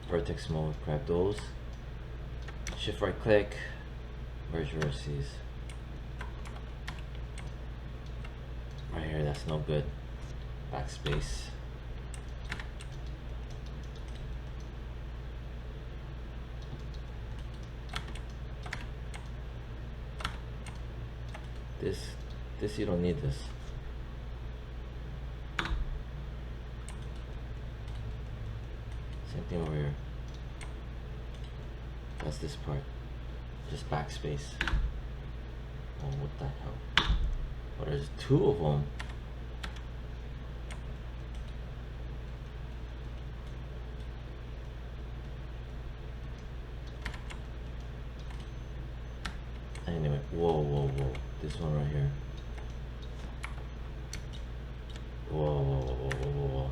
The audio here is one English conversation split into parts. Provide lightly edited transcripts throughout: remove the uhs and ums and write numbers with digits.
vertex mode, grab those. Shift right click, merge vertices. Right here, that's no good. Backspace. This you don't need this. Same thing over here. That's this part. Just backspace. Oh, what the hell? Oh, there's two of them. Anyway, whoa. This one right here. Whoa.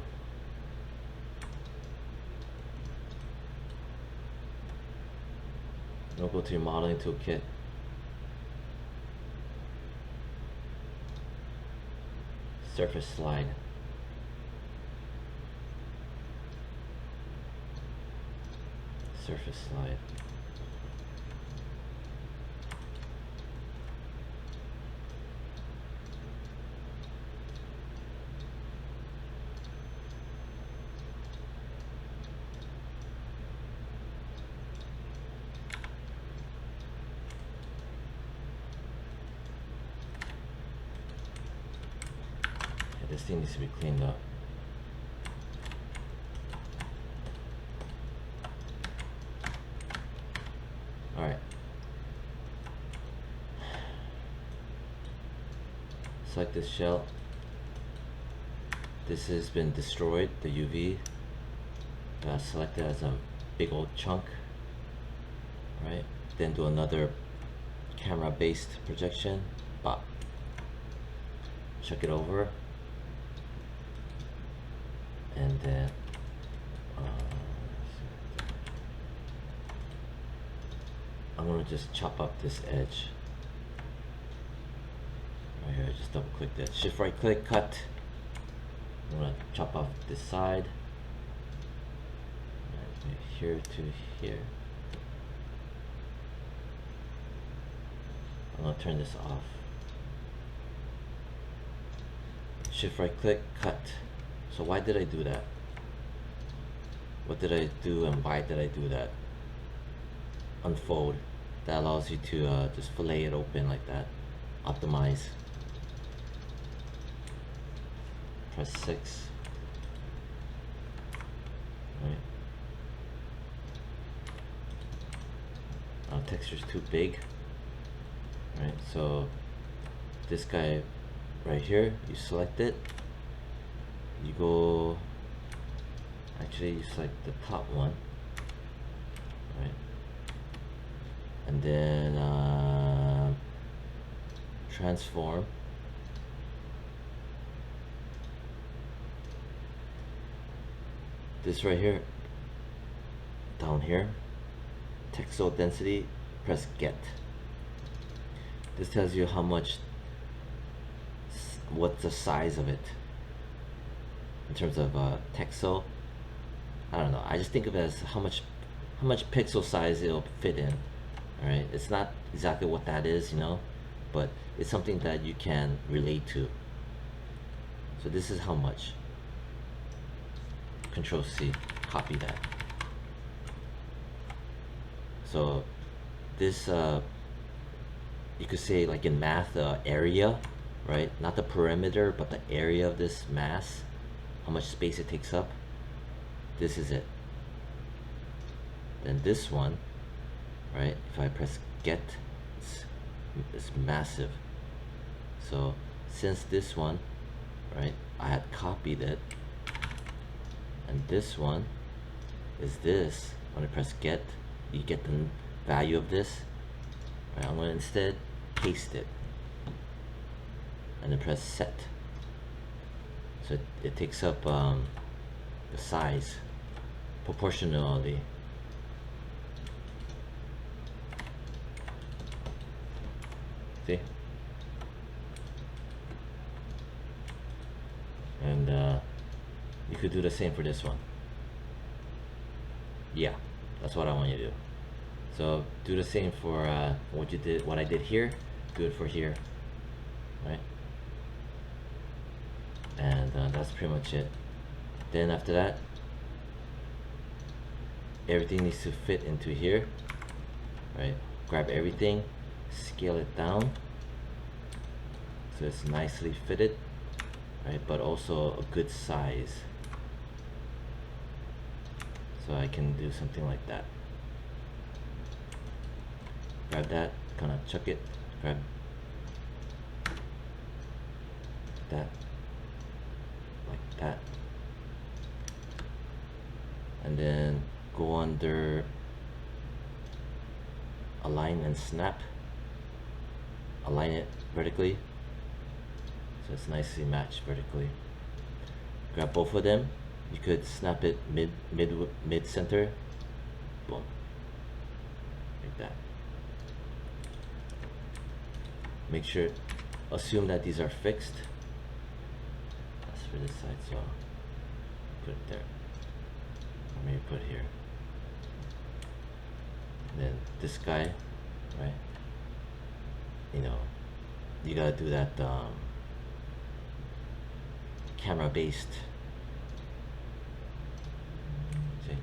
Now go to your modeling toolkit. Surface slide. Surface slide. This thing needs to be cleaned up. Alright. Select this shell. This has been destroyed, the UV. Select it as a big old chunk. Right? Then do another camera based projection. Bop. Check it over. And then I'm gonna just chop up this edge right here. Just double click that, shift right click, cut. I'm gonna chop off this side right here to here. I'm gonna turn this off. Shift right click, cut. So why did I do that? What did I do and why did I do that? Unfold. That allows you to just fillet it open like that. Optimize. Press 6. Right. Now texture's too big. Right, so this guy right here, you select it. You go, actually you select the top one, right, and then transform. This right here, down here, textile density, press get. This tells you how much, what's the size of it. In terms of textile, I don't know. I just think of it as how much pixel size it'll fit in. All right, it's not exactly what that is, you know, but it's something that you can relate to. So this is how much. Control C, copy that. So this, you could say like in math, area, right? Not the perimeter, but the area of this mass. How much space it takes up. This is it. Then this one, right, if I press get, it's massive. So since this one, right, I had copied it, and this one is this, when I press get, you get the value of this. Right, I'm going to instead paste it and then press set. So it takes up the size proportionally. See? And you could do the same for this one. Yeah, that's what I want you to do. So do the same for what I did here. Do it for here, right? And that's pretty much it. Then after that, everything needs to fit into here, right? Grab everything, scale it down so it's nicely fitted, right? But also a good size. So I can do something like that. Grab that, kind of chuck it, grab that, like that. And then go under align and snap. Align it vertically so it's nicely matched vertically. Grab both of them. You could snap it mid center. Boom. Like that. Make sure, assume that these are fixed. That's for this side, so put it there. Or maybe put it here. And then this guy, right? You know, you gotta do that camera based. See?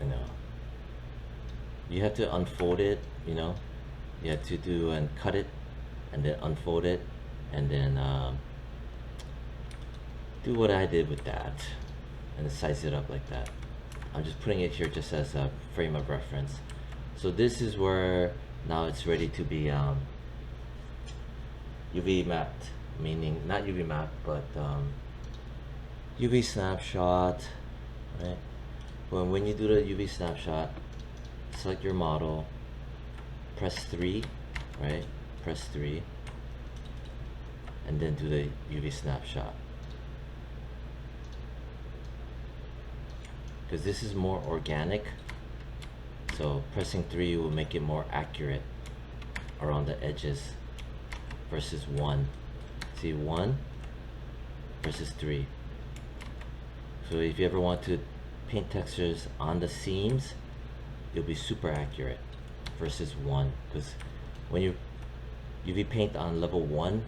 You know, you have to unfold it, you know. You have to do and cut it and then unfold it and then do what I did with that and size it up like that. I'm just putting it here just as a frame of reference. So this is where now it's ready to be UV mapped, meaning not UV mapped but UV snapshot, right? When you do the UV snapshot, select your model, press 3, right? Press 3 and then do the UV snapshot. Because this is more organic, so pressing 3 will make it more accurate around the edges versus 1. See, 1 versus 3. So if you ever want to paint textures on the seams, it'll be super accurate versus 1, because when you UV paint on level 1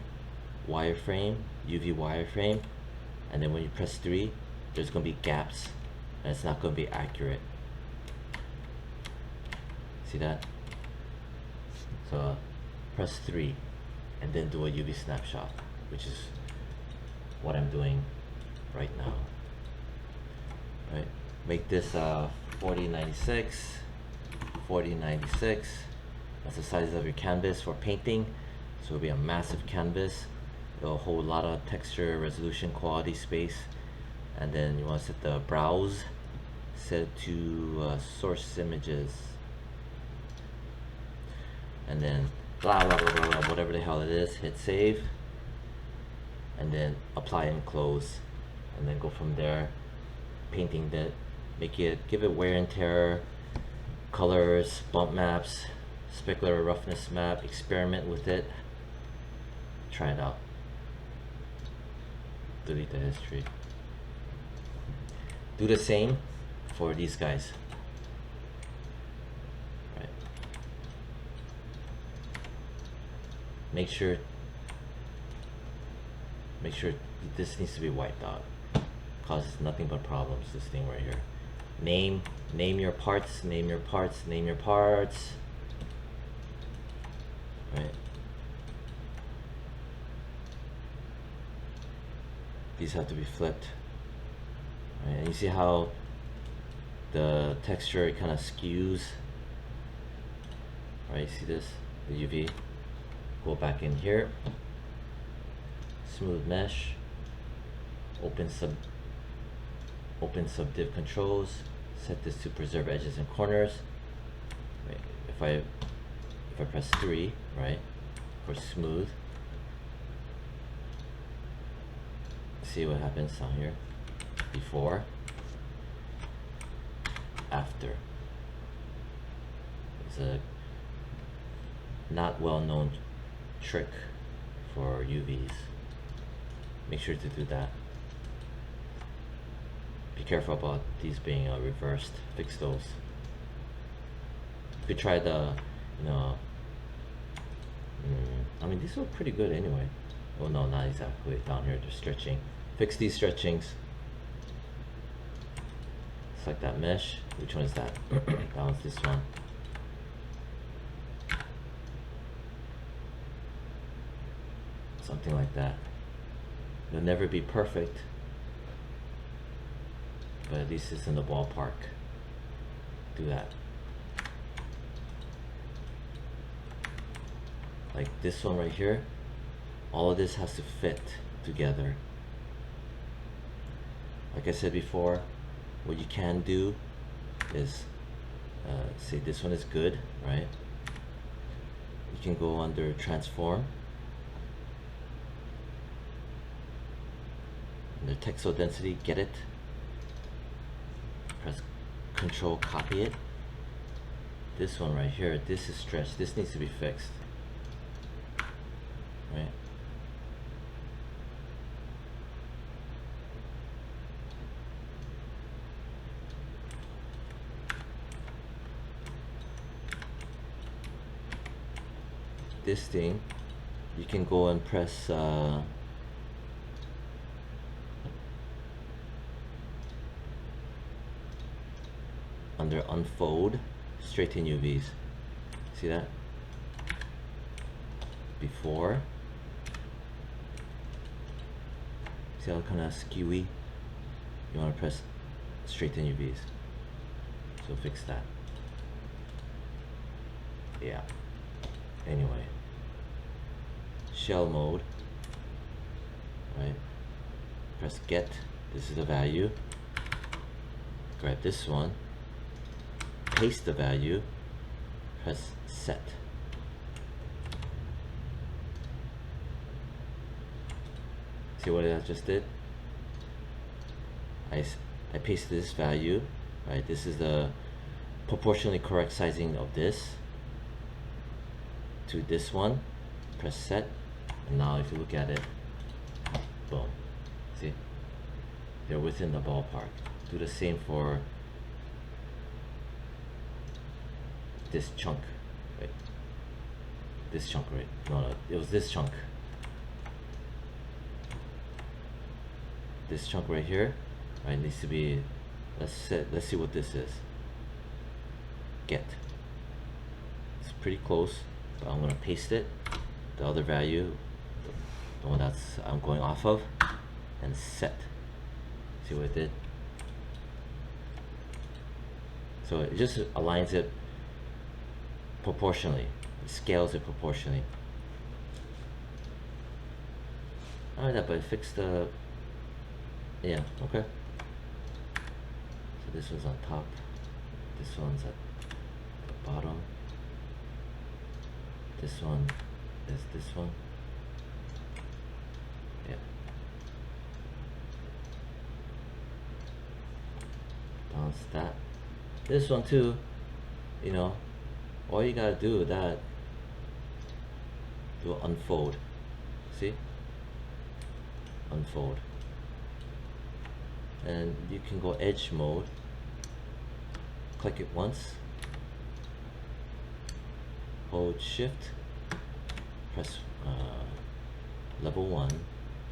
wireframe, UV wireframe, and then when you press 3, there's going to be gaps and it's not going to be accurate. See that? So press 3 and then do a UV snapshot, which is what I'm doing right now. Right? Make this 4096, 4096. That's the size of your canvas for painting. So it'll be a massive canvas. It'll hold a lot of texture, resolution, quality, space. And then you want to set the browse, set it to source images, and then blah, blah blah blah blah, whatever the hell it is. Hit save, and then apply and close, and then go from there. Painting that, give it wear and tear, colors, bump maps, specular roughness map. Experiment with it. Try it out. Delete the history. Do the same for these guys. Right. Make sure this needs to be wiped out. Causes nothing but problems, this thing right here. Name your parts, name your parts, name your parts. Right. These have to be flipped. Right. And you see how the texture kind of skews. Right, see this? The UV. Go back in here. Smooth mesh. Open subdiv controls. Set this to preserve edges and corners. Right. If I press 3, right, for smooth, see what happens down here. Before, after. It's a not well known trick for UVs. Make sure to do that. Be careful about these being reversed. Fix those. You could try the, you know, I mean, these look pretty good anyway. Oh no, not exactly. Down here, they're stretching. Fix these stretchings. Select that mesh. Which one is that? That one's this one. Something like that. It'll never be perfect, but at least it's in the ballpark. Do that. Like this one right here, all of this has to fit together. Like I said before, what you can do is, say this one is good, right? You can go under transform, under textile density, get it, press control, copy it. This one right here, this is stretched, this needs to be fixed, right? This thing, you can go and press under unfold, straighten UVs. See that? Before. See how kind of skewy? You want to press straighten UVs. So fix that. Yeah. Anyway. Shell mode. Right. Press get. This is the value. Grab this one. Paste the value, press set. See what I just did? I pasted this value, right? This is the proportionally correct sizing of this to this one. Press set, and now if you look at it, boom. See? They're within the ballpark. Do the same for this chunk, right? This chunk, right? No, it was this chunk. This chunk right here, right, needs to be, let's see what this is. Get. It's pretty close, but I'm gonna paste it, the other value, the one that's I'm going off of, and set. See what it did? So it just aligns it proportionally. It scales it proportionally. Alright, but it fixed the, yeah, okay. So this one's on top, this one's at the bottom, this one is this one, yeah. Balance that. This one too, you know, all you gotta do with that, do unfold. See? Unfold. And you can go edge mode. Click it once. Hold shift. Press level 1.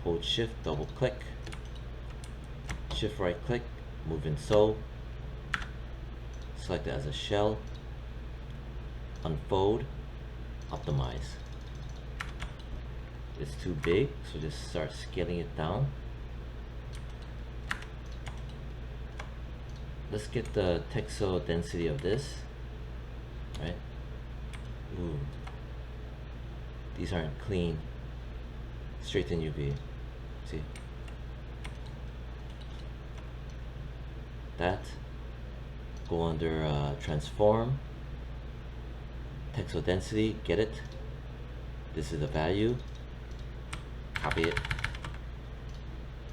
Hold shift, double click. Shift right click, move in so. Select it as a shell. Unfold, optimize. It's too big, so just start scaling it down. Let's get the textile density of this, right? Ooh, these aren't clean. Straighten UV, see? That, go under transform, textile density, get it. This is the value, copy it.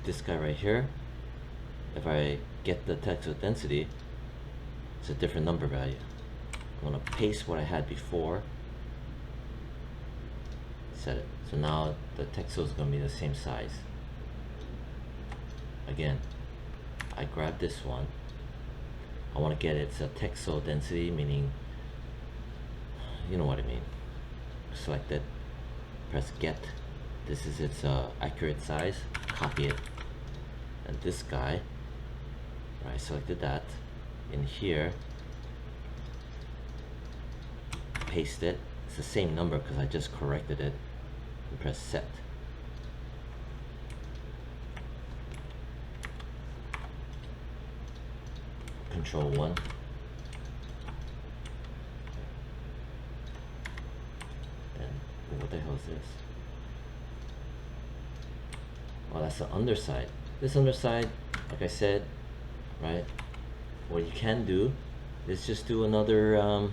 This guy right here, if I get the textile density, it's a different number value. I'm gonna paste what I had before, set it. So now the textile is gonna be the same size. Again, I I grab this one. I want to get its textile density, meaning, you know what I mean. Select it, press get. This is its accurate size. Copy it, and this guy, right? Selected that. In here, paste it. It's the same number because I just corrected it. And press set. Control 1. And what the hell is this? Oh, that's the underside. This underside, like I said, right? What you can do is just do another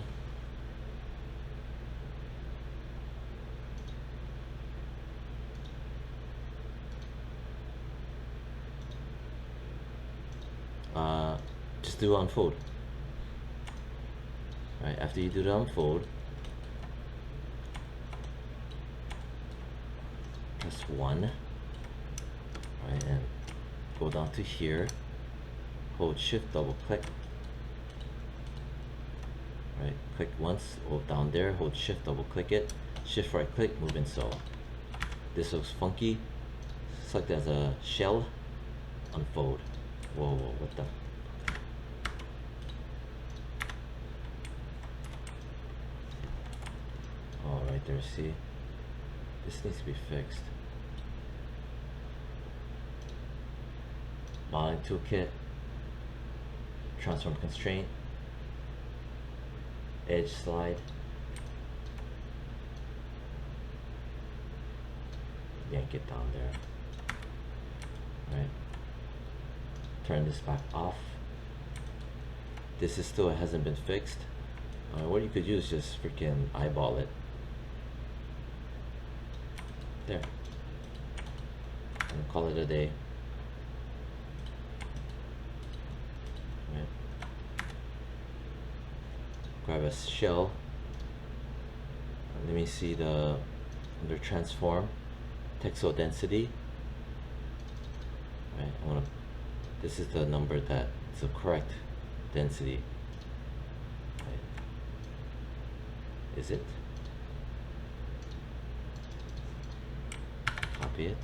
just do unfold. Right, after you do the unfold, press 1, right, and go down to here, hold shift, double click, right, click once, hold down there, hold shift, double click it, shift right click, move and so. This looks funky. Select as a shell, unfold. Whoa, what the? Oh, right there, see? This needs to be fixed. Modeling toolkit, transform constraint, edge slide, yank it down there. Right. Turn this back off. This is still hasn't been fixed. What you could use is just freaking eyeball it. There. And call it a day. Right. Grab a shell. Let me see the under transform, textile density. Right. I want to. This is the number that is the correct density. Right. Is it? Copy it.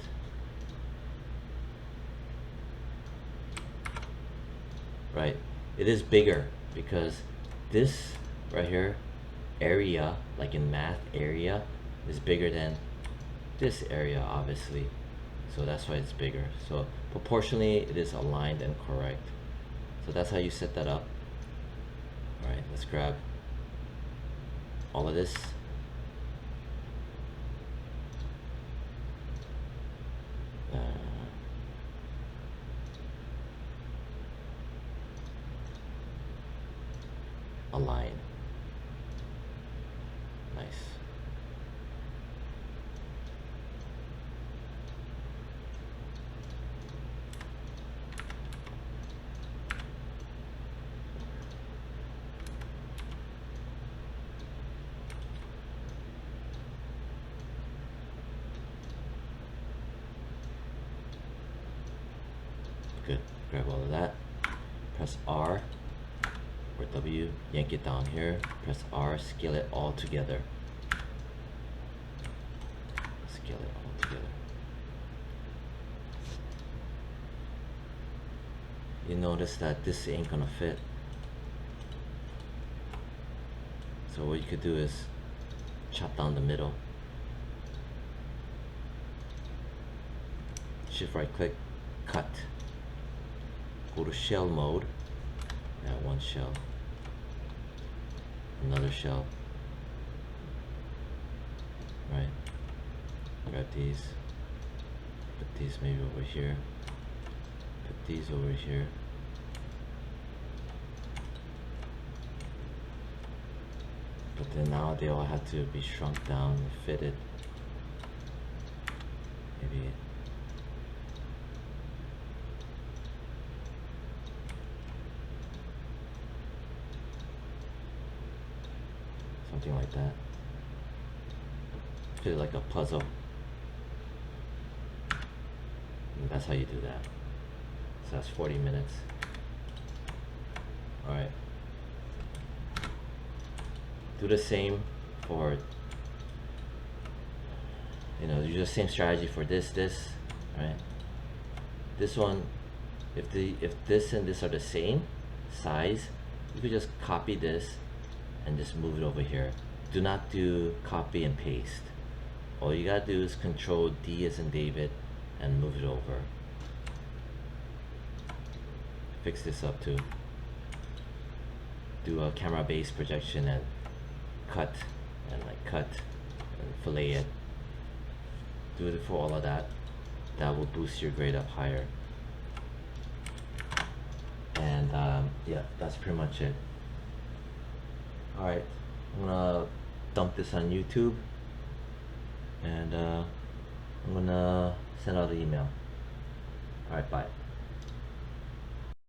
Right. It is bigger because this right here, area, like in math, area is bigger than this area, obviously. So that's why it's bigger. So proportionally, it is aligned and correct. So that's how you set that up. All right, let's grab all of this. Align. Nice. Good. Grab all of that. Press R or W, yank it down here. Press R, scale it all together. Scale it all together. You notice that this ain't gonna fit. So what you could do is chop down the middle. Shift right click, cut. Go to shell mode. Add one shell. Another shell. Right. Grab these. Put these maybe over here. Put these over here. But then now they all have to be shrunk down and fitted. Maybe something like that. Fit it like a puzzle. And that's how you do that. So that's 40 minutes. All right. Do the same for, use the same strategy for this, right? This one, if this and this are the same size, you could just copy this and just move it over here. Do not do copy and paste. All you gotta do is Control D as in David and move it over. Fix this up too. Do a camera based projection and cut and fillet it. Do it for all of that. That will boost your grade up higher. And yeah, that's pretty much it. Alright, I'm gonna dump this on YouTube, and I'm gonna send out an email. Alright, bye.